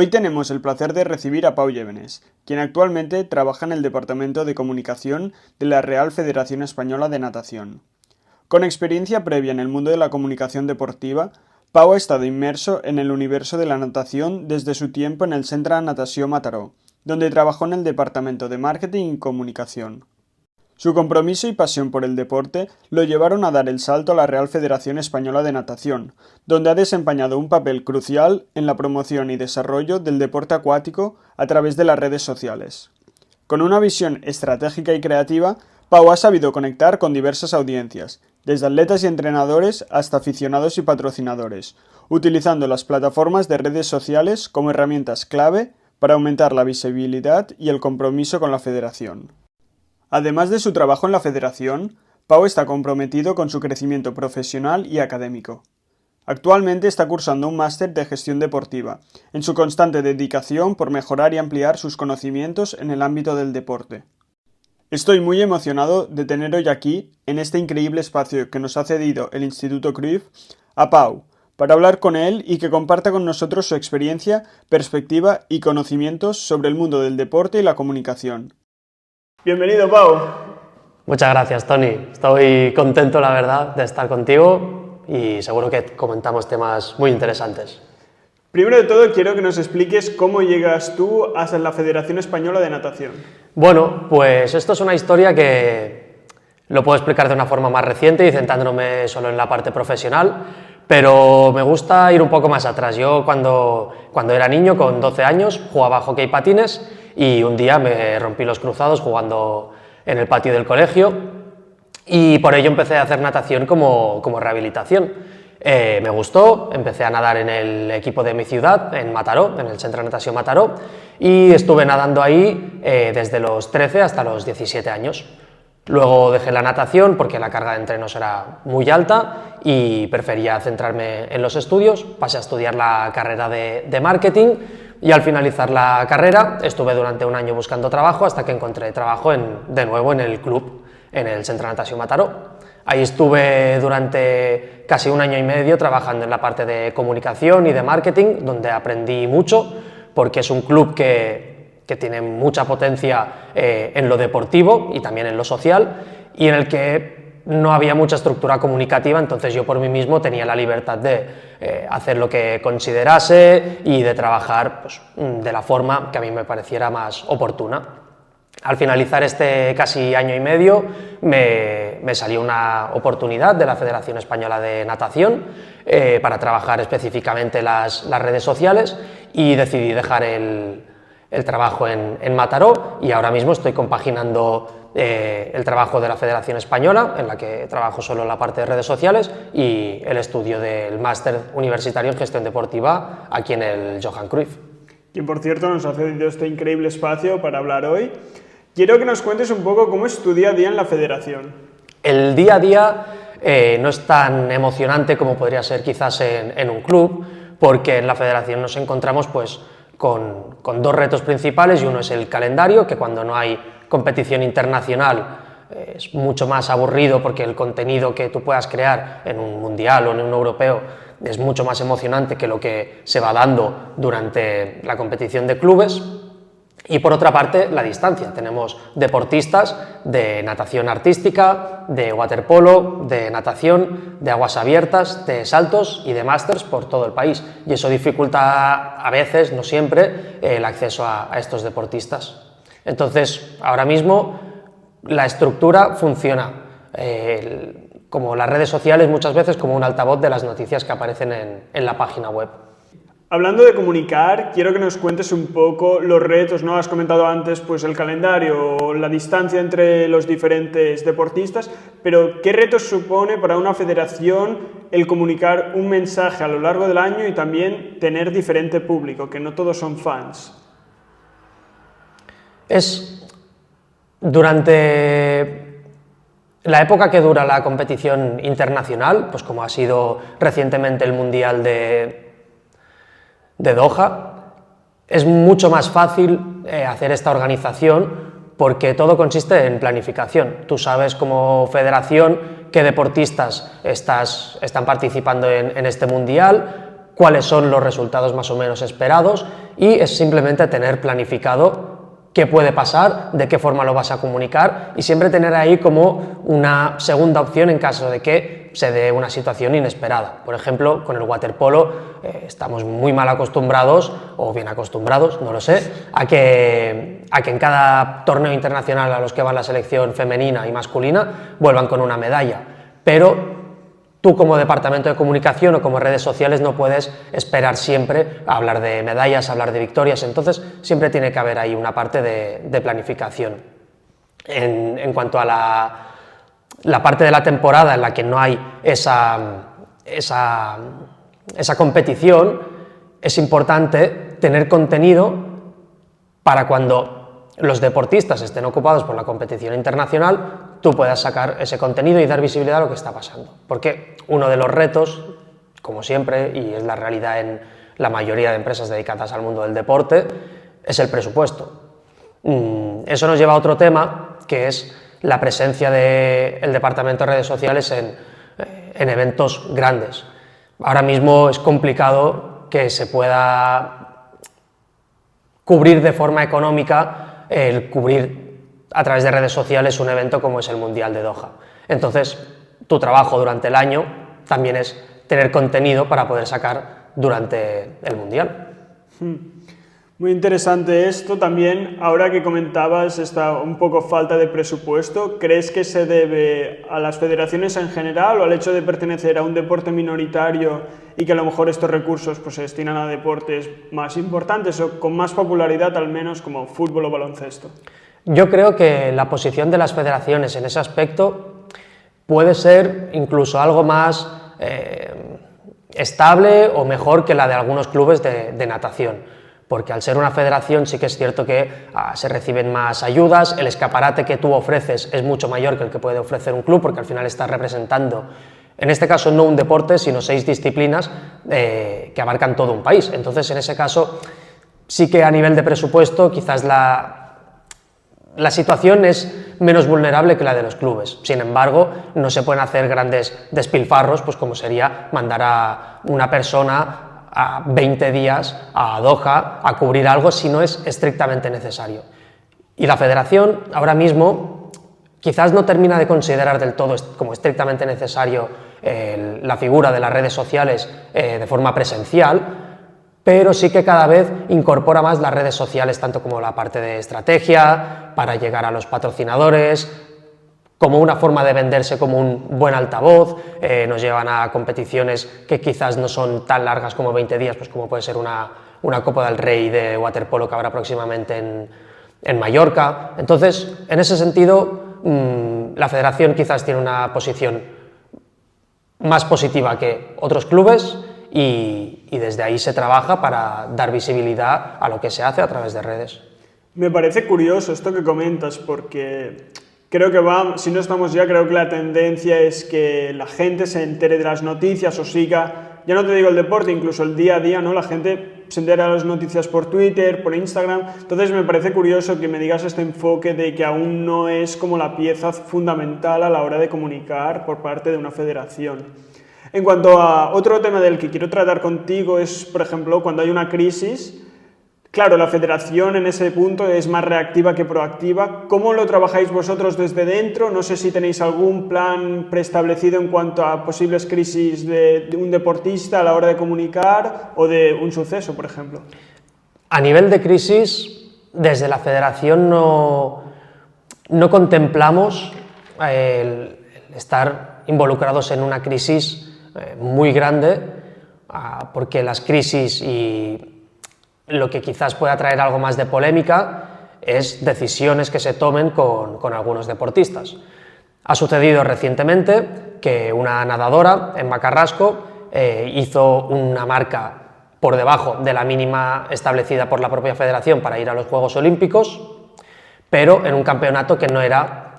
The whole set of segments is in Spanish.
Hoy tenemos el placer de recibir a Pau Llévenes, quien actualmente trabaja en el Departamento de Comunicación de la Real Federación Española de Natación. Con experiencia previa en el mundo de la comunicación deportiva, Pau ha estado inmerso en el universo de la natación desde su tiempo en el Centre Natació Mataró, donde trabajó en el Departamento de Marketing y Comunicación. Su compromiso y pasión por el deporte lo llevaron a dar el salto a la Real Federación Española de Natación, donde ha desempeñado un papel crucial en la promoción y desarrollo del deporte acuático a través de las redes sociales. Con una visión estratégica y creativa, Pau ha sabido conectar con diversas audiencias, desde atletas y entrenadores hasta aficionados y patrocinadores, utilizando las plataformas de redes sociales como herramientas clave para aumentar la visibilidad y el compromiso con la federación. Además de su trabajo en la federación, Pau está comprometido con su crecimiento profesional y académico. Actualmente está cursando un máster de gestión deportiva, en su constante dedicación por mejorar y ampliar sus conocimientos en el ámbito del deporte. Estoy muy emocionado de tener hoy aquí, en este increíble espacio que nos ha cedido el Instituto Cruyff, a Pau, para hablar con él y que comparta con nosotros su experiencia, perspectiva y conocimientos sobre el mundo del deporte y la comunicación. Bienvenido, Pau. Muchas gracias, Tony. Estoy contento, la verdad, de estar contigo y seguro que comentamos temas muy interesantes. Primero de todo, quiero que nos expliques cómo llegas tú hasta la Federación Española de Natación. Bueno, pues esto es una historia que lo puedo explicar de una forma más reciente y centrándome solo en la parte profesional, pero me gusta ir un poco más atrás. Yo cuando era niño, con 12 años, jugaba hockey patines y un día me rompí los cruzados jugando en el patio del colegio y por ello empecé a hacer natación como rehabilitación. Me gustó, empecé a nadar en el equipo de mi ciudad, en Mataró, en el Centre Natació Mataró, y estuve nadando ahí desde los 13 hasta los 17 años. Luego dejé la natación porque la carga de entrenos era muy alta y prefería centrarme en los estudios. Pasé a estudiar la carrera de marketing y al finalizar la carrera estuve durante un año buscando trabajo hasta que encontré trabajo de nuevo en el club, en el Centre Natació Mataró. Ahí estuve durante casi un año y medio trabajando en la parte de comunicación y de marketing, donde aprendí mucho porque es un club que tiene mucha potencia en lo deportivo y también en lo social y en el que no había mucha estructura comunicativa, entonces yo por mí mismo tenía la libertad de hacer lo que considerase y de trabajar pues, de la forma que a mí me pareciera más oportuna. Al finalizar este casi año y medio me salió una oportunidad de la Federación Española de Natación para trabajar específicamente las redes sociales y decidí dejar el trabajo en Mataró y ahora mismo estoy compaginando el trabajo de la Federación Española, en la que trabajo solo en la parte de redes sociales, y el estudio del máster universitario en gestión deportiva aquí en el Johan Cruyff. Quien, por cierto, nos ha cedido este increíble espacio para hablar hoy. Quiero que nos cuentes un poco cómo es tu día a día en la Federación. El día a día no es tan emocionante como podría ser quizás en un club, porque en la Federación nos encontramos pues con dos retos principales y uno es el calendario, que cuando no hay competición internacional es mucho más aburrido porque el contenido que tú puedas crear en un mundial o en un europeo es mucho más emocionante que lo que se va dando durante la competición de clubes. Y por otra parte, la distancia. Tenemos deportistas de natación artística, de waterpolo, de natación, de aguas abiertas, de saltos y de másters por todo el país. Y eso dificulta a veces, no siempre, el acceso a estos deportistas. Entonces, ahora mismo la estructura funciona como las redes sociales, muchas veces como un altavoz de las noticias que aparecen en la página web. Hablando de comunicar, quiero que nos cuentes un poco los retos, ¿no? Has comentado antes pues, el calendario, la distancia entre los diferentes deportistas, pero ¿qué retos supone para una federación el comunicar un mensaje a lo largo del año y también tener diferente público, que no todos son fans? Durante la época que dura la competición internacional, pues como ha sido recientemente el Mundial de Doha, es mucho más fácil hacer esta organización porque todo consiste en planificación. Tú sabes como federación qué deportistas están participando en este mundial, cuáles son los resultados más o menos esperados y es simplemente tener planificado qué puede pasar, de qué forma lo vas a comunicar y siempre tener ahí como una segunda opción en caso de que se dé una situación inesperada. Por ejemplo, con el waterpolo estamos muy mal acostumbrados, o bien acostumbrados, no lo sé, a que en cada torneo internacional a los que va la selección femenina y masculina vuelvan con una medalla, pero tú como departamento de comunicación o como redes sociales no puedes esperar siempre a hablar de medallas, a hablar de victorias, entonces siempre tiene que haber ahí una parte de planificación. En cuanto a la parte de la temporada en la que no hay esa competición, es importante tener contenido para cuando los deportistas estén ocupados por la competición internacional, tú puedas sacar ese contenido y dar visibilidad a lo que está pasando. Porque uno de los retos, como siempre, y es la realidad en la mayoría de empresas dedicadas al mundo del deporte, es el presupuesto. Eso nos lleva a otro tema, que es la presencia del departamento de redes sociales en eventos grandes. Ahora mismo es complicado que se pueda cubrir de forma económica el cubrir a través de redes sociales un evento como es el Mundial de Doha. Entonces, tu trabajo durante el año también es tener contenido para poder sacar durante el Mundial. Muy interesante esto. También, ahora que comentabas esta un poco falta de presupuesto, ¿crees que se debe a las federaciones en general o al hecho de pertenecer a un deporte minoritario y que a lo mejor estos recursos pues, se destinan a deportes más importantes o con más popularidad al menos como fútbol o baloncesto? Yo creo que la posición de las federaciones en ese aspecto puede ser incluso algo más estable o mejor que la de algunos clubes de natación. Porque al ser una federación sí que es cierto que se reciben más ayudas, el escaparate que tú ofreces es mucho mayor que el que puede ofrecer un club, porque al final estás representando, en este caso no un deporte, sino 6 disciplinas que abarcan todo un país. Entonces, en ese caso, sí que a nivel de presupuesto quizás la situación es menos vulnerable que la de los clubes. Sin embargo, no se pueden hacer grandes despilfarros, pues como sería mandar a una persona a 20 días a Doha a cubrir algo si no es estrictamente necesario. Y la federación ahora mismo quizás no termina de considerar del todo como estrictamente necesario la figura de las redes sociales de forma presencial, pero sí que cada vez incorpora más las redes sociales tanto como la parte de estrategia, para llegar a los patrocinadores, como una forma de venderse como un buen altavoz. Nos llevan a competiciones que quizás no son tan largas como 20 días, pues como puede ser una Copa del Rey de waterpolo que habrá próximamente en Mallorca. Entonces, en ese sentido, la federación quizás tiene una posición más positiva que otros clubes y desde ahí se trabaja para dar visibilidad a lo que se hace a través de redes. Me parece curioso esto que comentas porque creo que si no estamos ya, creo que la tendencia es que la gente se entere de las noticias o siga, ya no te digo el deporte, incluso el día a día, ¿no? La gente se entera de las noticias por Twitter, por Instagram, entonces me parece curioso que me digas este enfoque de que aún no es como la pieza fundamental a la hora de comunicar por parte de una federación. En cuanto a otro tema del que quiero tratar contigo es, por ejemplo, cuando hay una crisis. Claro, la federación en ese punto es más reactiva que proactiva. ¿Cómo lo trabajáis vosotros desde dentro? No sé si tenéis algún plan preestablecido en cuanto a posibles crisis de un deportista a la hora de comunicar o de un suceso, por ejemplo. A nivel de crisis, desde la federación no contemplamos el estar involucrados en una crisis muy grande, porque las crisis y lo que quizás pueda traer algo más de polémica es decisiones que se tomen con algunos deportistas. Ha sucedido recientemente que una nadadora, Emma Carrasco, hizo una marca por debajo de la mínima establecida por la propia federación para ir a los Juegos Olímpicos, pero en un campeonato que no era,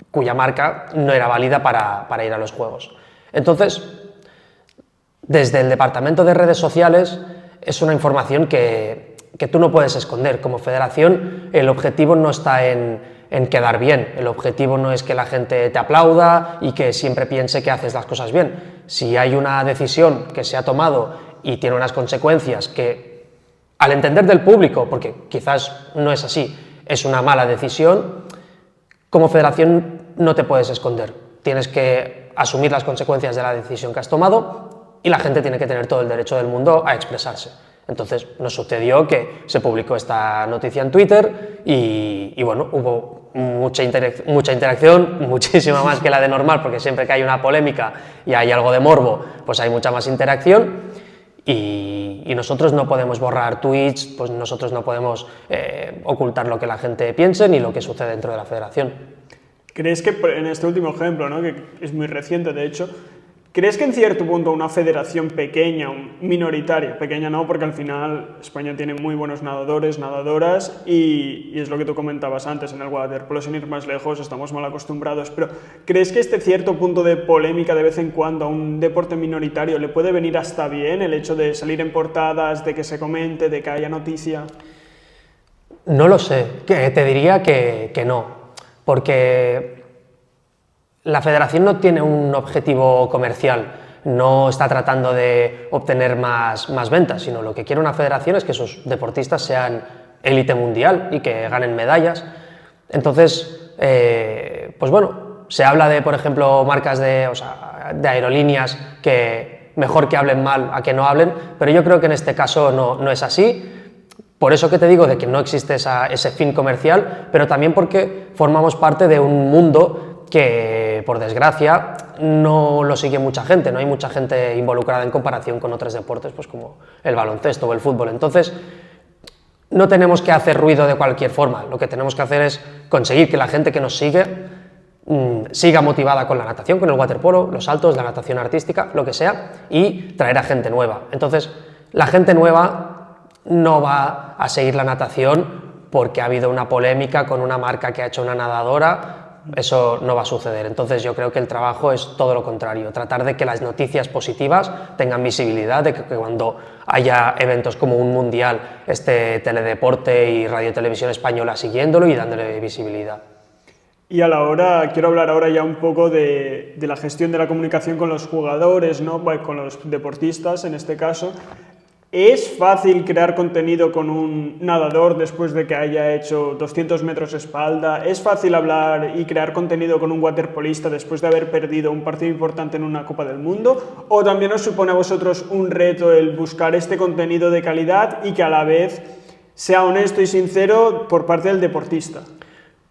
cuya marca no era válida para ir a los Juegos. Entonces, desde el departamento de redes sociales, es una información que tú no puedes esconder. Como federación, el objetivo no está en quedar bien, el objetivo no es que la gente te aplauda y que siempre piense que haces las cosas bien, si hay una decisión que se ha tomado y tiene unas consecuencias que, al entender del público, porque quizás no es así, es una mala decisión, como federación no te puedes esconder. Tienes que asumir las consecuencias de la decisión que has tomado y la gente tiene que tener todo el derecho del mundo a expresarse. Entonces nos sucedió que se publicó esta noticia en Twitter y bueno, hubo mucha interacción, muchísima más que la de normal, porque siempre que hay una polémica y hay algo de morbo, pues hay mucha más interacción y nosotros no podemos borrar tweets, pues nosotros no podemos ocultar lo que la gente piense ni lo que sucede dentro de la federación. ¿Crees que en este último ejemplo, ¿no?, que es muy reciente de hecho, ¿crees que en cierto punto una federación pequeña, minoritaria, pequeña no, porque al final España tiene muy buenos nadadores, nadadoras, y es lo que tú comentabas antes en el waterpolo, sin ir más lejos, estamos mal acostumbrados, pero ¿crees que este cierto punto de polémica de vez en cuando a un deporte minoritario le puede venir hasta bien el hecho de salir en portadas, de que se comente, de que haya noticia? No lo sé, te diría que no, porque la federación no tiene un objetivo comercial, no está tratando de obtener más ventas, sino lo que quiere una federación es que sus deportistas sean élite mundial y que ganen medallas. Entonces, pues bueno, se habla de, por ejemplo, marcas de aerolíneas que mejor que hablen mal a que no hablen, pero yo creo que en este caso no es así. Por eso que te digo de que no existe ese fin comercial, pero también porque formamos parte de un mundo que, por desgracia, no lo sigue mucha gente, no hay mucha gente involucrada en comparación con otros deportes, pues como el baloncesto o el fútbol. Entonces, no tenemos que hacer ruido de cualquier forma, lo que tenemos que hacer es conseguir que la gente que nos sigue siga motivada con la natación, con el waterpolo, los saltos, la natación artística, lo que sea, y traer a gente nueva. Entonces, la gente nueva no va a seguir la natación porque ha habido una polémica con una marca que ha hecho una nadadora, eso no va a suceder. Entonces yo creo que el trabajo es todo lo contrario, tratar de que las noticias positivas tengan visibilidad, de que cuando haya eventos como un mundial esté Teledeporte y Radio Televisión Española siguiéndolo y dándole visibilidad. Y quiero hablar ahora ya un poco de la gestión de la comunicación con los jugadores, ¿no?, con los deportistas en este caso. ¿Es fácil crear contenido con un nadador después de que haya hecho 200 metros espalda? ¿Es fácil hablar y crear contenido con un waterpolista después de haber perdido un partido importante en una Copa del Mundo? ¿O también os supone a vosotros un reto el buscar este contenido de calidad y que a la vez sea honesto y sincero por parte del deportista?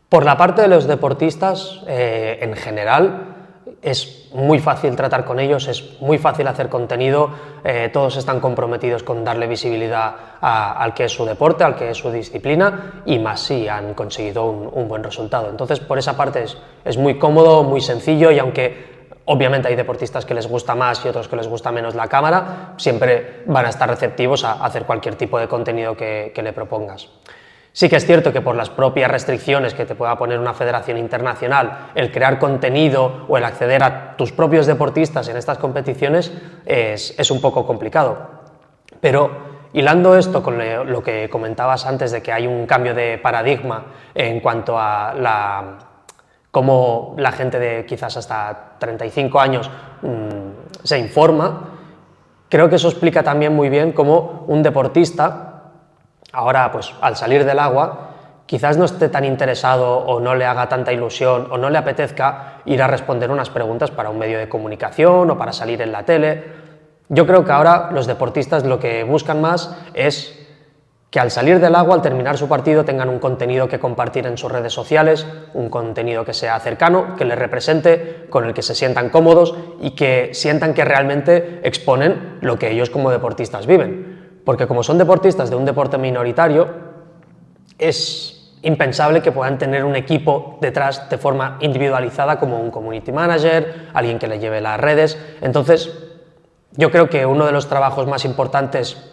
Por la parte de los deportistas, en general, es muy fácil tratar con ellos, es muy fácil hacer contenido, todos están comprometidos con darle visibilidad al que es su deporte, al que es su disciplina, y más si han conseguido un buen resultado. Entonces, por esa parte es muy cómodo, muy sencillo, y aunque obviamente hay deportistas que les gusta más y otros que les gusta menos la cámara, siempre van a estar receptivos a hacer cualquier tipo de contenido que le propongas. Sí que es cierto que por las propias restricciones que te pueda poner una federación internacional, el crear contenido o el acceder a tus propios deportistas en estas competiciones es un poco complicado. Pero hilando esto con lo que comentabas antes de que hay un cambio de paradigma en cuanto a cómo la gente de quizás hasta 35 años se informa, creo que eso explica también muy bien cómo un deportista ahora, pues al salir del agua, quizás no esté tan interesado o no le haga tanta ilusión o no le apetezca ir a responder unas preguntas para un medio de comunicación o para salir en la tele. Yo creo que ahora los deportistas lo que buscan más es que al salir del agua, al terminar su partido, tengan un contenido que compartir en sus redes sociales, un contenido que sea cercano, que les represente, con el que se sientan cómodos y que sientan que realmente exponen lo que ellos como deportistas viven. Porque como son deportistas de un deporte minoritario, es impensable que puedan tener un equipo detrás de forma individualizada como un community manager, alguien que le lleve las redes. Entonces, yo creo que uno de los trabajos más importantes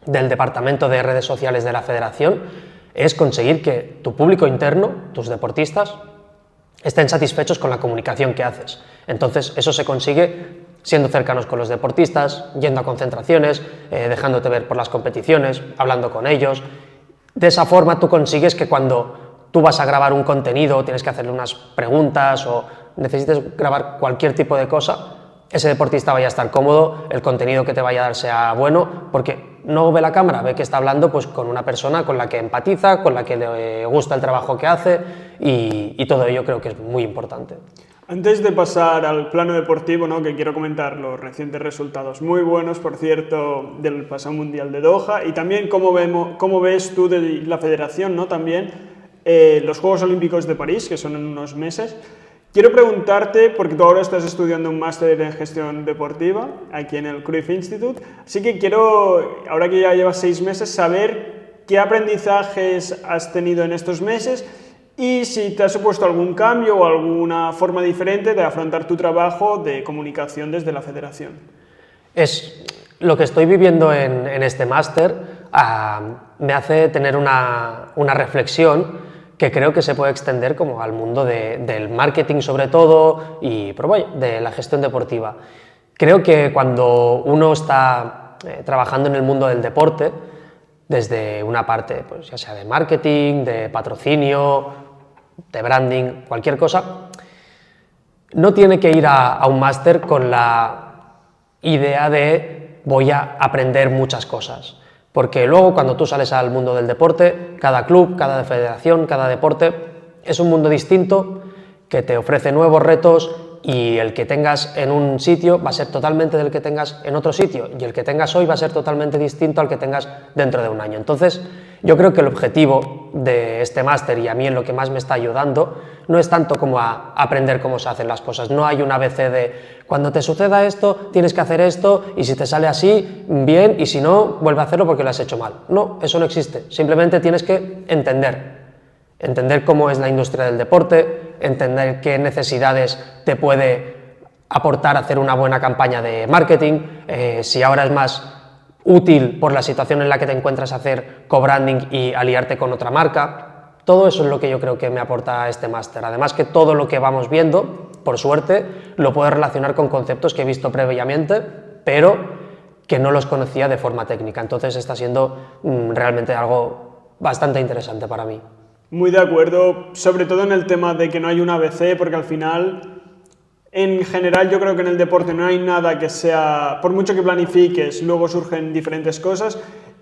del departamento de redes sociales de la federación es conseguir que tu público interno, tus deportistas, estén satisfechos con la comunicación que haces. Entonces, eso se consigue siendo cercanos con los deportistas, yendo a concentraciones, dejándote ver por las competiciones, hablando con ellos. De esa forma tú consigues que cuando tú vas a grabar un contenido, tienes que hacerle unas preguntas o necesites grabar cualquier tipo de cosa, ese deportista vaya a estar cómodo, el contenido que te vaya a dar sea bueno, porque no ve la cámara, ve que está hablando pues, con una persona con la que empatiza, con la que le gusta el trabajo que hace y todo ello creo que es muy importante. Antes de pasar al plano deportivo, ¿no?, que quiero comentar los recientes resultados muy buenos, por cierto, del pasado Mundial de Doha, y también cómo ves tú de la federación, ¿no?, también los Juegos Olímpicos de París, que son en unos meses. Quiero preguntarte, porque tú ahora estás estudiando un máster en gestión deportiva aquí en el Cruyff Institute, así que quiero, ahora que ya llevas 6 meses, saber qué aprendizajes has tenido en estos meses y si te ha supuesto algún cambio o alguna forma diferente de afrontar tu trabajo de comunicación desde la federación. Es lo que estoy viviendo en este máster, me hace tener una reflexión que creo que se puede extender como al mundo del marketing sobre todo y de la gestión deportiva. Creo que cuando uno está trabajando en el mundo del deporte, desde una parte pues, ya sea de marketing, de patrocinio, de branding, cualquier cosa, no tiene que ir a un máster con la idea de voy a aprender muchas cosas. Porque luego cuando tú sales al mundo del deporte, cada club, cada federación, cada deporte es un mundo distinto que te ofrece nuevos retos y el que tengas en un sitio va a ser totalmente del que tengas en otro sitio y el que tengas hoy va a ser totalmente distinto al que tengas dentro de un año. Entonces, yo creo que el objetivo de este máster y a mí en lo que más me está ayudando no es tanto como a aprender cómo se hacen las cosas. No hay un ABC de cuando te suceda esto, tienes que hacer esto y si te sale así, bien, y si no, vuelve a hacerlo porque lo has hecho mal. No, eso no existe. Simplemente tienes que entender cómo es la industria del deporte, entender qué necesidades te puede aportar hacer una buena campaña de marketing, si ahora es más útil por la situación en la que te encuentras hacer co-branding y aliarte con otra marca. Todo eso es lo que yo creo que me aporta este máster. Además que todo lo que vamos viendo, por suerte, lo puedo relacionar con conceptos que he visto previamente, pero que no los conocía de forma técnica. Entonces está siendo realmente algo bastante interesante para mí. Muy de acuerdo, sobre todo en el tema de que no hay un ABC, porque al final, en general, yo creo que en el deporte no hay nada que sea, por mucho que planifiques, luego surgen diferentes cosas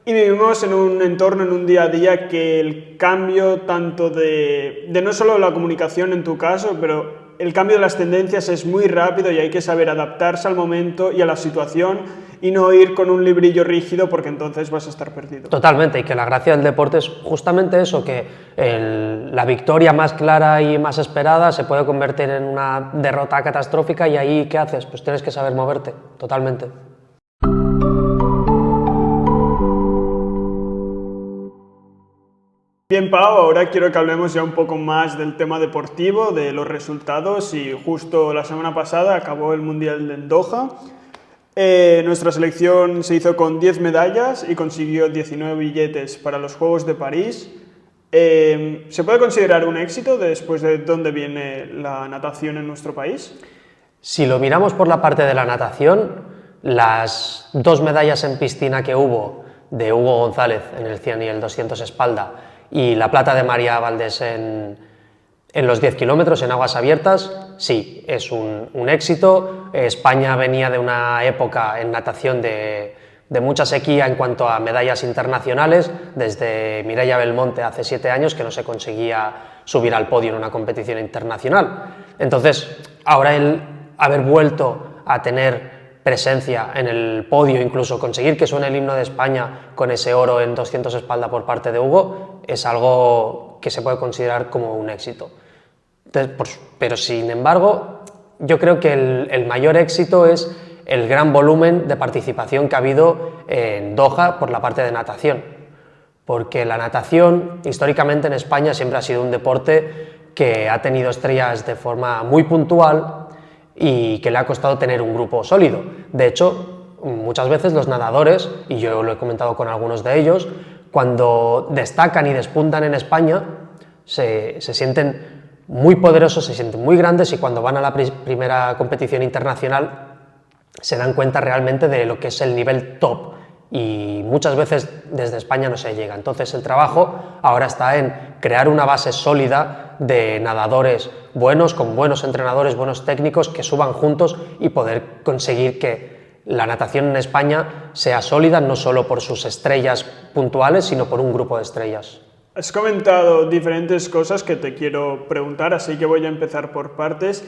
y vivimos en un entorno, en un día a día que el cambio tanto de no solo la comunicación en tu caso, pero el cambio de las tendencias es muy rápido y hay que saber adaptarse al momento y a la situación y no ir con un librillo rígido porque entonces vas a estar perdido. Totalmente, y que la gracia del deporte es justamente eso, que la victoria más clara y más esperada se puede convertir en una derrota catastrófica y ahí ¿qué haces? Pues tienes que saber moverte, totalmente. Bien, Pau, ahora quiero que hablemos ya un poco más del tema deportivo, de los resultados y justo la semana pasada acabó el Mundial de Doha. Nuestra selección se hizo con 10 medallas y consiguió 19 billetes para los Juegos de París. ¿Se puede considerar un éxito después de dónde viene la natación en nuestro país? Si lo miramos por la parte de la natación, las 2 medallas en piscina que hubo de Hugo González en el 100 y el 200 espalda y la plata de María Valdés en los 10 kilómetros en aguas abiertas, sí, es un éxito. España venía de una época en natación de mucha sequía en cuanto a medallas internacionales, desde Mireia Belmonte hace 7 años que no se conseguía subir al podio en una competición internacional. Entonces, ahora el haber vuelto a tener presencia en el podio, incluso conseguir que suene el himno de España con ese oro en 200 espalda por parte de Hugo, es algo que se puede considerar como un éxito. Entonces, pero sin embargo, yo creo que el mayor éxito es el gran volumen de participación que ha habido en Doha por la parte de natación, porque la natación históricamente en España siempre ha sido un deporte que ha tenido estrellas de forma muy puntual y que le ha costado tener un grupo sólido. De hecho, muchas veces los nadadores, y yo lo he comentado con algunos de ellos, cuando destacan y despuntan en España, se sienten muy poderosos, se sienten muy grandes y cuando van a la primera competición internacional se dan cuenta realmente de lo que es el nivel top y muchas veces desde España no se llega. Entonces el trabajo ahora está en crear una base sólida de nadadores buenos, con buenos entrenadores, buenos técnicos, que suban juntos y poder conseguir que la natación en España sea sólida, no solo por sus estrellas puntuales, sino por un grupo de estrellas. Has comentado diferentes cosas que te quiero preguntar, así que voy a empezar por partes.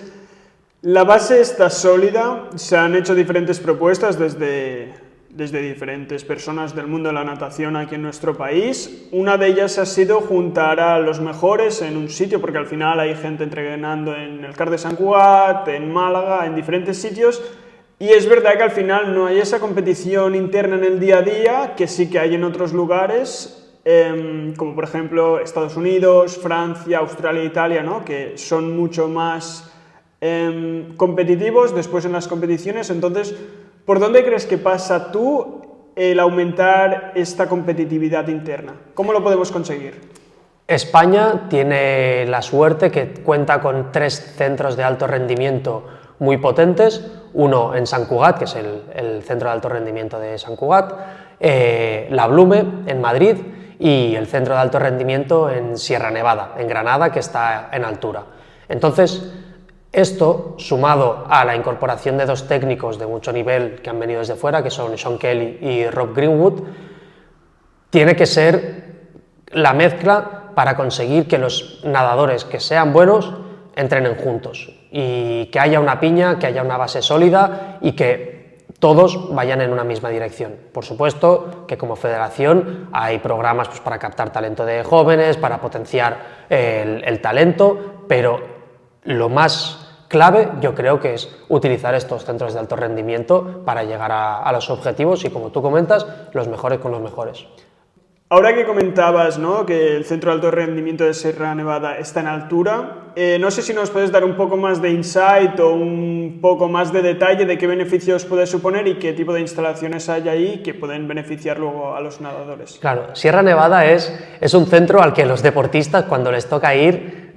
La base está sólida, se han hecho diferentes propuestas desde diferentes personas del mundo de la natación aquí en nuestro país. Una de ellas ha sido juntar a los mejores en un sitio, porque al final hay gente entrenando en el CAR de Sant Cugat, en Málaga, en diferentes sitios, y es verdad que al final no hay esa competición interna en el día a día que sí que hay en otros lugares, como por ejemplo Estados Unidos, Francia, Australia, Italia, ¿no? Que son mucho más competitivos después en las competiciones. Entonces, ¿por dónde crees que pasa tú el aumentar esta competitividad interna? ¿Cómo lo podemos conseguir? España tiene la suerte que cuenta con 3 centros de alto rendimiento muy potentes, uno en Sant Cugat, que es el centro de alto rendimiento de Sant Cugat, la Blume en Madrid y el centro de alto rendimiento en Sierra Nevada, en Granada, que está en altura. Entonces, esto, sumado a la incorporación de 2 técnicos de mucho nivel que han venido desde fuera, que son Sean Kelly y Rob Greenwood, tiene que ser la mezcla para conseguir que los nadadores que sean buenos entrenen juntos y que haya una piña, que haya una base sólida y que todos vayan en una misma dirección. Por supuesto que como federación hay programas pues, para captar talento de jóvenes, para potenciar el talento, pero lo más clave yo creo que es utilizar estos centros de alto rendimiento para llegar a los objetivos y, como tú comentas, los mejores con los mejores. Ahora que comentabas, ¿no?, que el centro de alto rendimiento de Sierra Nevada está en altura, no sé si nos puedes dar un poco más de insight o un poco más de detalle de qué beneficios puede suponer y qué tipo de instalaciones hay ahí que pueden beneficiar luego a los nadadores. Claro, Sierra Nevada es un centro al que los deportistas, cuando les toca ir,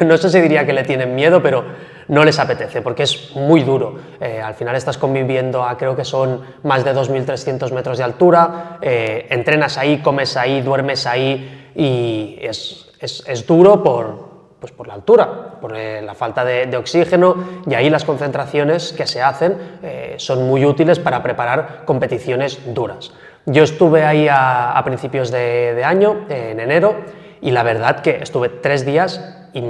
no sé si diría que le tienen miedo, pero no les apetece, porque es muy duro. Al final estás conviviendo a, creo que son más de 2.300 metros de altura, entrenas ahí, comes ahí, duermes ahí, y es duro por la altura, por la falta de oxígeno, y ahí las concentraciones que se hacen son muy útiles para preparar competiciones duras. Yo estuve ahí a principios de año, en enero, y la verdad que estuve 3 días y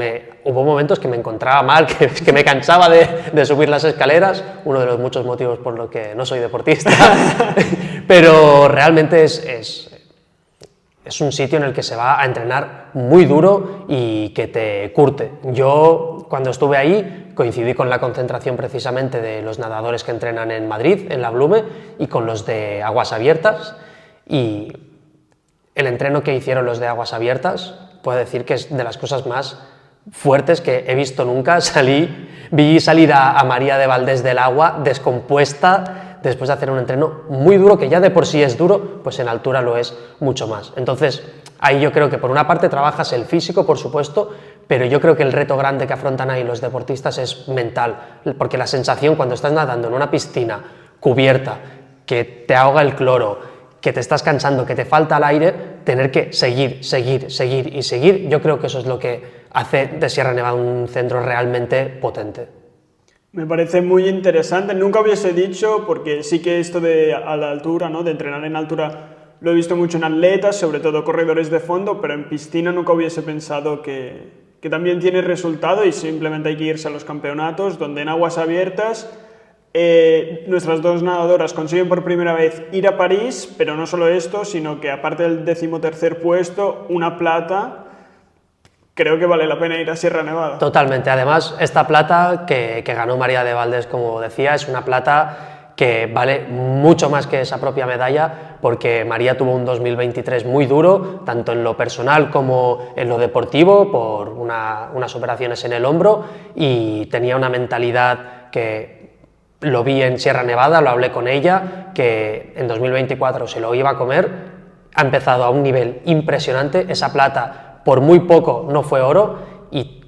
hubo momentos que me encontraba mal, que me cansaba de subir las escaleras, uno de los muchos motivos por los que no soy deportista, pero realmente es un sitio en el que se va a entrenar muy duro y que te curte. Yo, cuando estuve ahí, coincidí con la concentración precisamente de los nadadores que entrenan en Madrid, en la Blume, y con los de aguas abiertas, y el entreno que hicieron los de aguas abiertas, puedo decir que es de las cosas más fuertes que he visto nunca. Vi salir a María de Valdés del agua descompuesta después de hacer un entreno muy duro, que ya de por sí es duro, pues en altura lo es mucho más. Entonces, ahí yo creo que por una parte trabajas el físico, por supuesto, pero yo creo que el reto grande que afrontan ahí los deportistas es mental, porque la sensación cuando estás nadando en una piscina cubierta, que te ahoga el cloro, que te estás cansando, que te falta el aire, tener que seguir, yo creo que eso es lo que hace de Sierra Nevada un centro realmente potente. Me parece muy interesante, nunca hubiese dicho, porque sí que esto de a la altura, ¿no?, de entrenar en altura, lo he visto mucho en atletas, sobre todo corredores de fondo, pero en piscina nunca hubiese pensado que también tiene resultado y simplemente hay que irse a los campeonatos, donde en aguas abiertas nuestras 2 nadadoras consiguen por primera vez ir a París, pero no solo esto, sino que aparte del 13º puesto, una plata. Creo que vale la pena ir a Sierra Nevada. Totalmente, además esta plata que ganó María de Valdés, como decía, es una plata que vale mucho más que esa propia medalla, porque María tuvo un 2023 muy duro, tanto en lo personal como en lo deportivo, por unas operaciones en el hombro, y tenía una mentalidad que lo vi en Sierra Nevada, lo hablé con ella, que en 2024 se lo iba a comer. Ha empezado a un nivel impresionante, esa plata por muy poco no fue oro, y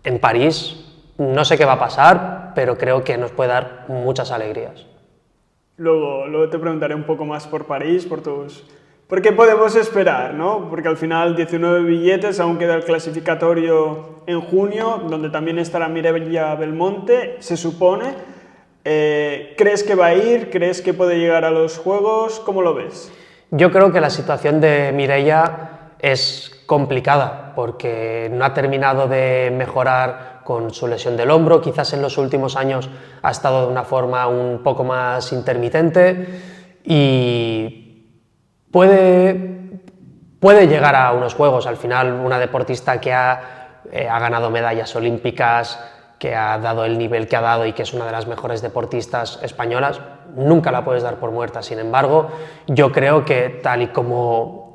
en París no sé qué va a pasar, pero creo que nos puede dar muchas alegrías. Luego te preguntaré un poco más por París, ¿Por qué podemos esperar, no? Porque al final 19 billetes, aún queda el clasificatorio en junio, donde también estará Mireia Belmonte, se supone. ¿Crees que va a ir? ¿Crees que puede llegar a los Juegos? ¿Cómo lo ves? Yo creo que la situación de Mireia es complicada porque no ha terminado de mejorar con su lesión del hombro, quizás en los últimos años ha estado de una forma un poco más intermitente y puede llegar a unos Juegos. Al final, una deportista que ha ganado medallas olímpicas, que ha dado el nivel que ha dado y que es una de las mejores deportistas españolas, nunca la puedes dar por muerta. Sin embargo, yo creo que tal y como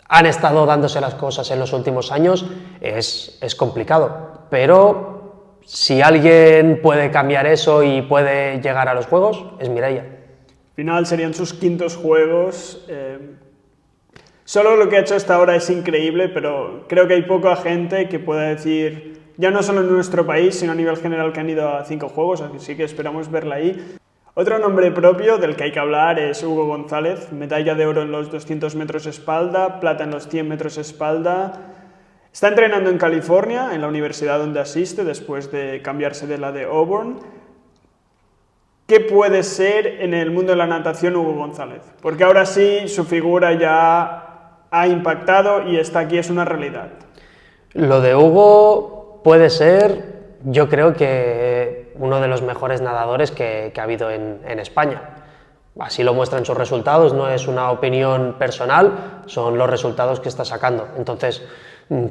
han estado dándose las cosas en los últimos años, es complicado. Pero si alguien puede cambiar eso y puede llegar a los Juegos, es Mireia. Al final serían sus quintos Juegos. Solo lo que ha hecho hasta ahora es increíble, pero creo que hay poca gente que pueda decir, ya no solo en nuestro país, sino a nivel general, que han ido a 5 Juegos, así que esperamos verla ahí. Otro nombre propio del que hay que hablar es Hugo González, medalla de oro en los 200 metros espalda, plata en los 100 metros espalda. Está entrenando en California, en la universidad donde asiste, después de cambiarse de la de Auburn. ¿Qué puede ser en el mundo de la natación Hugo González? Porque ahora sí su figura ya ha impactado y está aquí, es una realidad. Lo de Hugo puede ser, yo creo que uno de los mejores nadadores que ha habido en España. Así lo muestran sus resultados, no es una opinión personal, son los resultados que está sacando. Entonces,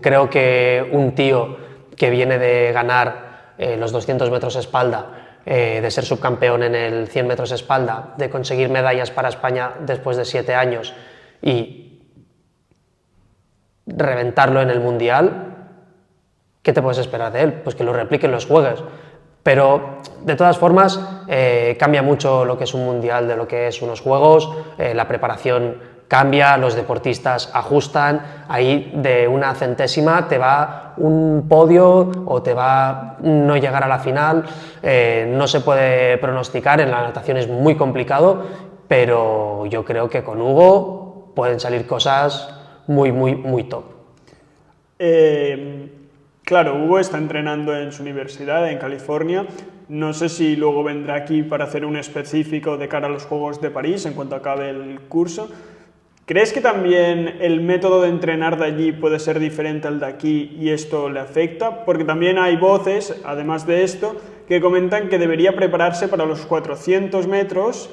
creo que un tío que viene de ganar los 200 metros espalda, de ser subcampeón en el 100 metros espalda, de conseguir medallas para España después de 7 años y reventarlo en el Mundial, ¿qué te puedes esperar de él? Pues que lo replique en los Juegos. Pero, de todas formas, cambia mucho lo que es un Mundial de lo que es unos Juegos, la preparación cambia, los deportistas ajustan, ahí de una centésima te va un podio o te va no llegar a la final, no se puede pronosticar, en la natación es muy complicado, pero yo creo que con Hugo pueden salir cosas muy top. Claro, Hugo está entrenando en su universidad en California. No sé si luego vendrá aquí para hacer un específico de cara a los Juegos de París en cuanto acabe el curso. ¿Crees que también el método de entrenar de allí puede ser diferente al de aquí y esto le afecta? Porque también hay voces, además de esto, que comentan que debería prepararse para los 400 metros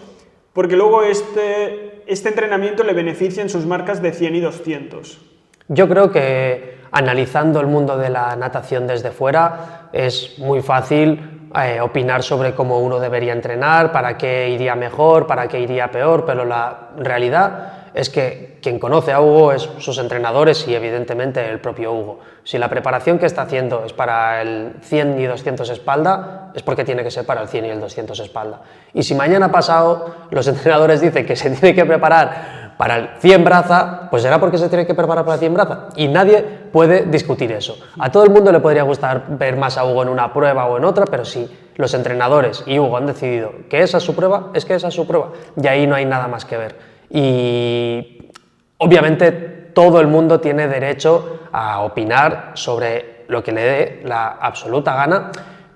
porque luego este entrenamiento le beneficia en sus marcas de 100 y 200. Yo creo que analizando el mundo de la natación desde fuera es muy fácil opinar sobre cómo uno debería entrenar, para qué iría mejor, para qué iría peor, pero la realidad es que quien conoce a Hugo es sus entrenadores y evidentemente el propio Hugo. Si la preparación que está haciendo es para el 100 y 200 espalda, es porque tiene que ser para el 100 y el 200 espalda. Y si mañana pasado los entrenadores dicen que se tiene que preparar para el 100 braza, pues será porque se tiene que preparar para el 100 braza. Y nadie puede discutir eso. A todo el mundo le podría gustar ver más a Hugo en una prueba o en otra, pero si los entrenadores y Hugo han decidido que esa es su prueba, es que esa es su prueba. Y ahí no hay nada más que ver. Y obviamente todo el mundo tiene derecho a opinar sobre lo que le dé la absoluta gana,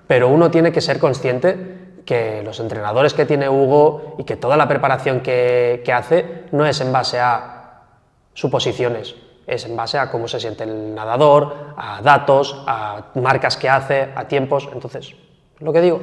pero uno tiene que ser consciente que los entrenadores que tiene Hugo y que toda la preparación que hace no es en base a suposiciones, es en base a cómo se siente el nadador, a datos, a marcas que hace, a tiempos. Entonces, lo que digo,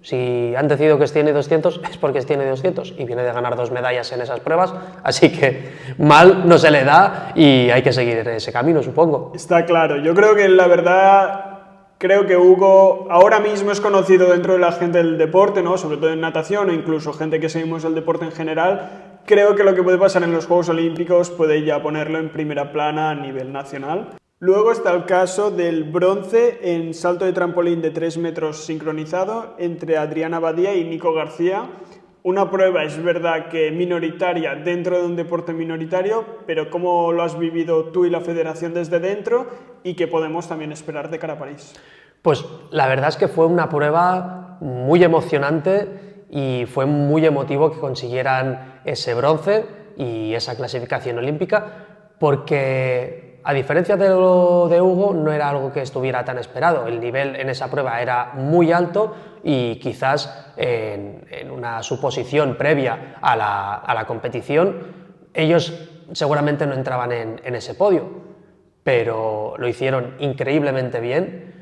si han decidido que es 100 y 200 es porque es 100 y 200 y viene de ganar 2 medallas en esas pruebas, así que mal no se le da y hay que seguir en ese camino, supongo. Está claro, yo creo que la verdad... Creo que Hugo ahora mismo es conocido dentro de la gente del deporte, ¿no? Sobre todo en natación o incluso gente que seguimos el deporte en general. Creo que lo que puede pasar en los Juegos Olímpicos puede ya ponerlo en primera plana a nivel nacional. Luego está el caso del bronce en salto de trampolín de 3 metros sincronizado entre Adriana Badía y Nico García. Una prueba, es verdad que minoritaria dentro de un deporte minoritario, pero ¿cómo lo has vivido tú y la federación desde dentro y qué podemos también esperar de cara a París? Pues la verdad es que fue una prueba muy emocionante y fue muy emotivo que consiguieran ese bronce y esa clasificación olímpica, porque a diferencia de lo de Hugo, no era algo que estuviera tan esperado. El nivel en esa prueba era muy alto y quizás en una suposición previa a la competición, ellos seguramente no entraban en ese podio, pero lo hicieron increíblemente bien.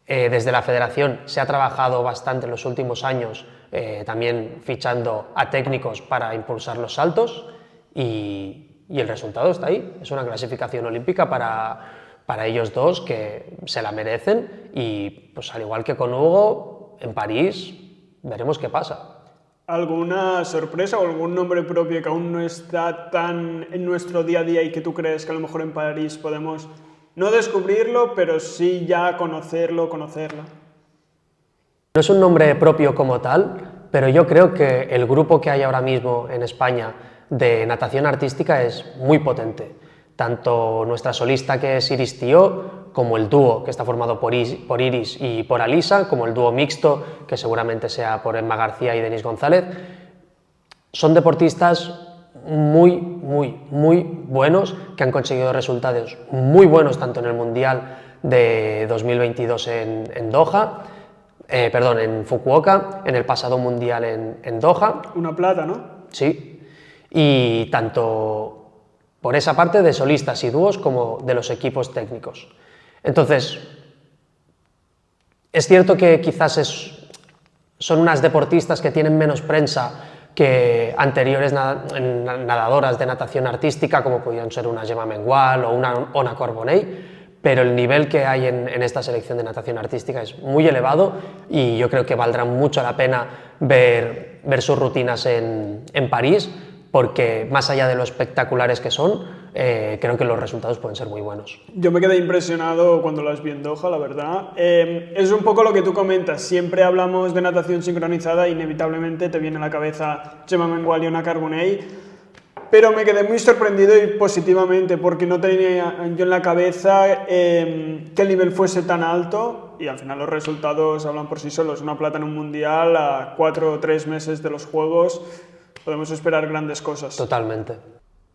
Desde la federación se ha trabajado bastante en los últimos años, también fichando a técnicos para impulsar los saltos, y el resultado está ahí. Es una clasificación olímpica para ellos dos que se la merecen, y pues al igual que con Hugo, en París veremos qué pasa. ¿Alguna sorpresa o algún nombre propio que aún no está tan en nuestro día a día y que tú crees que a lo mejor en París podemos no descubrirlo, pero sí ya conocerlo, conocerla? No es un nombre propio como tal, pero yo creo que el grupo que hay ahora mismo en España de natación artística es muy potente. Tanto nuestra solista, que es Iris Tió, como el dúo, que está formado por Iris y por Alisa, como el dúo mixto, que seguramente sea por Emma García y Denis González. Son deportistas muy buenos, que han conseguido resultados muy buenos tanto en el Mundial de 2022 en Doha, en Fukuoka, en el pasado Mundial en Doha. Una plata, ¿no? Sí, y tanto por esa parte de solistas y dúos como de los equipos técnicos. Entonces, es cierto que quizás son unas deportistas que tienen menos prensa que anteriores nadadoras de natación artística, como podían ser una Gemma Mengual o una Ona Corbonell, pero el nivel que hay en esta selección de natación artística es muy elevado, y yo creo que valdrá mucho la pena ver sus rutinas en París, porque más allá de lo espectaculares que son, creo que los resultados pueden ser muy buenos. Yo me quedé impresionado cuando las vi en Doha, la verdad. Es un poco lo que tú comentas, siempre hablamos de natación sincronizada e inevitablemente te viene a la cabeza Gemma Mengual y Ona Corbonell, pero me quedé muy sorprendido y positivamente, porque no tenía yo en la cabeza que el nivel fuese tan alto, y al final los resultados hablan por sí solos. Una plata en un mundial a 4 o 3 meses de los Juegos, podemos esperar grandes cosas. Totalmente.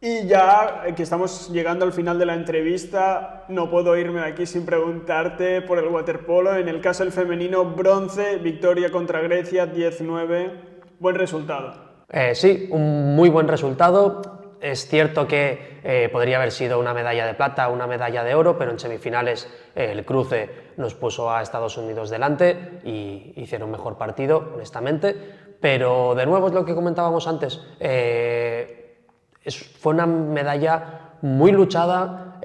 Y ya que estamos llegando al final de la entrevista, no puedo irme de aquí sin preguntarte por el waterpolo. En el caso del femenino, bronce, victoria contra Grecia, 10-9, buen resultado. Sí, un muy buen resultado. Es cierto que podría haber sido una medalla de plata, una medalla de oro, pero en semifinales el cruce nos puso a Estados Unidos delante y hicieron mejor partido, honestamente. Pero de nuevo es lo que comentábamos antes, fue una medalla muy luchada,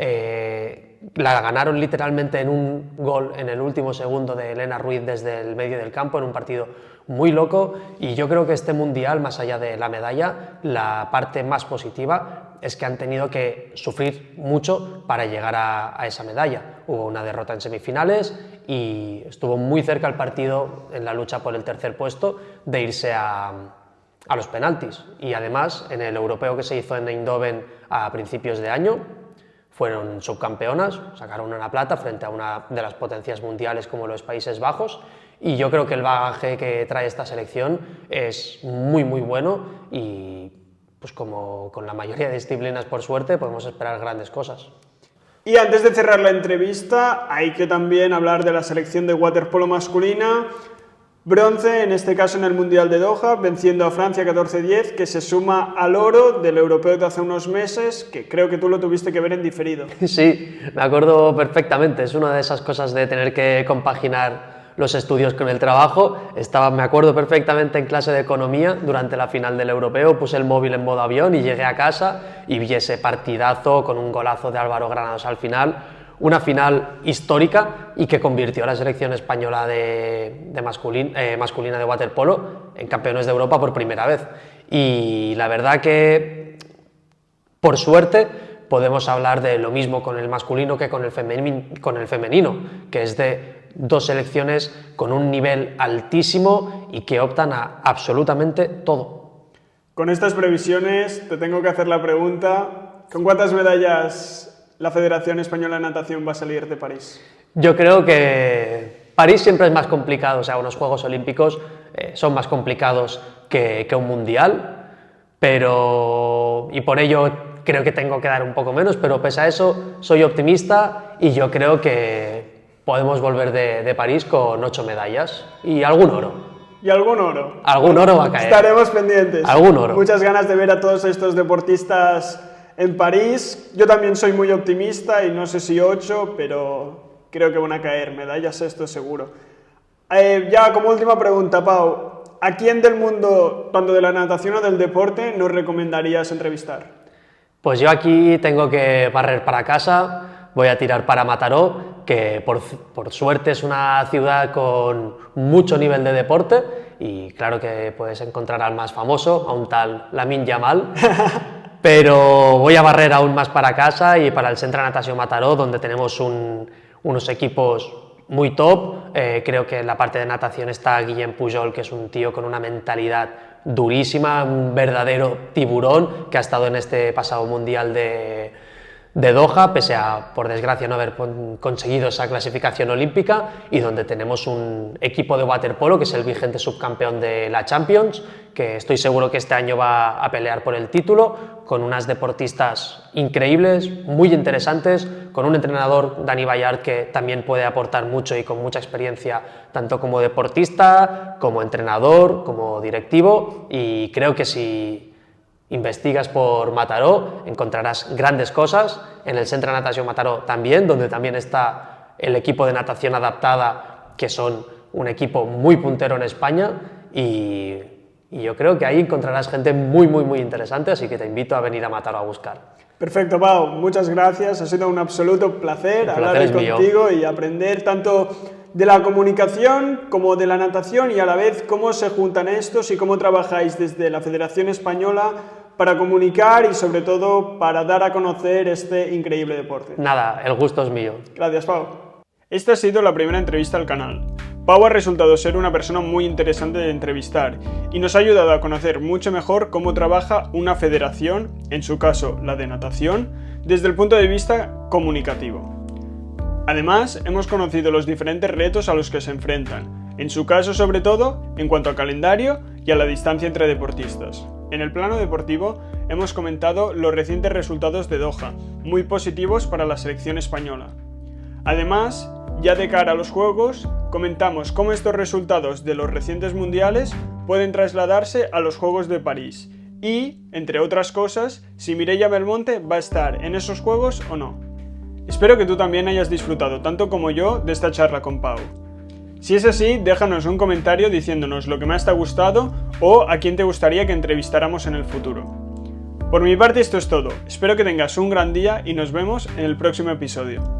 la ganaron literalmente en un gol en el último segundo de Elena Ruiz desde el medio del campo, en un partido muy loco, y yo creo que este mundial, más allá de la medalla, la parte más positiva es que han tenido que sufrir mucho para llegar a esa medalla. Hubo una derrota en semifinales y estuvo muy cerca el partido en la lucha por el tercer puesto de irse a los penaltis, y además en el europeo que se hizo en Eindhoven a principios de año fueron subcampeonas, sacaron una plata frente a una de las potencias mundiales como los Países Bajos, y yo creo que el bagaje que trae esta selección es muy bueno, y pues como con la mayoría de disciplinas, por suerte, podemos esperar grandes cosas. Y antes de cerrar la entrevista, hay que también hablar de la selección de waterpolo masculina. Bronce, en este caso en el Mundial de Doha, venciendo a Francia 14-10, que se suma al oro del europeo de hace unos meses, que creo que tú lo tuviste que ver en diferido. Sí, me acuerdo perfectamente, es una de esas cosas de tener que compaginar los estudios con el trabajo. Me acuerdo perfectamente en clase de economía, durante la final del europeo, puse el móvil en modo avión y llegué a casa y vi ese partidazo con un golazo de Álvaro Granados al final. Una final histórica y que convirtió a la selección española masculina de waterpolo en campeones de Europa por primera vez. Y la verdad que, por suerte, podemos hablar de lo mismo con el masculino que con el femenino, que es de dos selecciones con un nivel altísimo y que optan a absolutamente todo. Con estas previsiones te tengo que hacer la pregunta: ¿con cuántas medallas la Federación Española de Natación va a salir de París? Yo creo que París siempre es más complicado, o sea, unos Juegos Olímpicos son más complicados que un Mundial, y por ello creo que tengo que dar un poco menos, pero pese a eso soy optimista y yo creo que podemos volver de París con 8 medallas y algún oro. Y algún oro. Algún oro va a caer. Estaremos pendientes. Algún oro. Muchas ganas de ver a todos estos deportistas en París. Yo también soy muy optimista y no sé si 8, pero creo que van a caer medallas, esto seguro. Ya como última pregunta, Pau, ¿a quién del mundo, tanto de la natación o del deporte, nos recomendarías entrevistar? Pues yo aquí tengo que barrer para casa, voy a tirar para Mataró, que por suerte es una ciudad con mucho nivel de deporte y claro que puedes encontrar al más famoso, a un tal Lamine Yamal, pero voy a barrer aún más para casa y para el Centre Natació Mataró, donde tenemos unos equipos muy top. Creo que en la parte de natación está Guillem Pujol, que es un tío con una mentalidad durísima, un verdadero tiburón que ha estado en este pasado mundial de Doha, pese a, por desgracia, no haber conseguido esa clasificación olímpica, y donde tenemos un equipo de waterpolo que es el vigente subcampeón de la Champions, que estoy seguro que este año va a pelear por el título, con unas deportistas increíbles, muy interesantes, con un entrenador, Dani Ballard, que también puede aportar mucho y con mucha experiencia, tanto como deportista, como entrenador, como directivo, y creo que si investigas por Mataró encontrarás grandes cosas. En el Centre Natació Mataró también, donde también está el equipo de natación adaptada, que son un equipo muy puntero en España, y yo creo que ahí encontrarás gente muy interesante, así que te invito a venir a Mataró a buscar. Perfecto, Pau, muchas gracias, ha sido un absoluto placer hablar contigo y aprender tanto de la comunicación como de la natación y a la vez cómo se juntan estos y cómo trabajáis desde la Federación Española para comunicar y sobre todo para dar a conocer este increíble deporte. Nada, el gusto es mío. Gracias, Pau. Esta ha sido la primera entrevista al canal. Pau ha resultado ser una persona muy interesante de entrevistar y nos ha ayudado a conocer mucho mejor cómo trabaja una federación, en su caso la de natación, desde el punto de vista comunicativo. Además, hemos conocido los diferentes retos a los que se enfrentan, en su caso sobre todo en cuanto al calendario y a la distancia entre deportistas. En el plano deportivo, hemos comentado los recientes resultados de Doha, muy positivos para la selección española. Además, ya de cara a los Juegos, comentamos cómo estos resultados de los recientes mundiales pueden trasladarse a los Juegos de París y, entre otras cosas, si Mireia Belmonte va a estar en esos Juegos o no. Espero que tú también hayas disfrutado tanto como yo de esta charla con Pau. Si es así, déjanos un comentario diciéndonos lo que más te ha gustado o a quién te gustaría que entrevistáramos en el futuro. Por mi parte esto es todo, espero que tengas un gran día y nos vemos en el próximo episodio.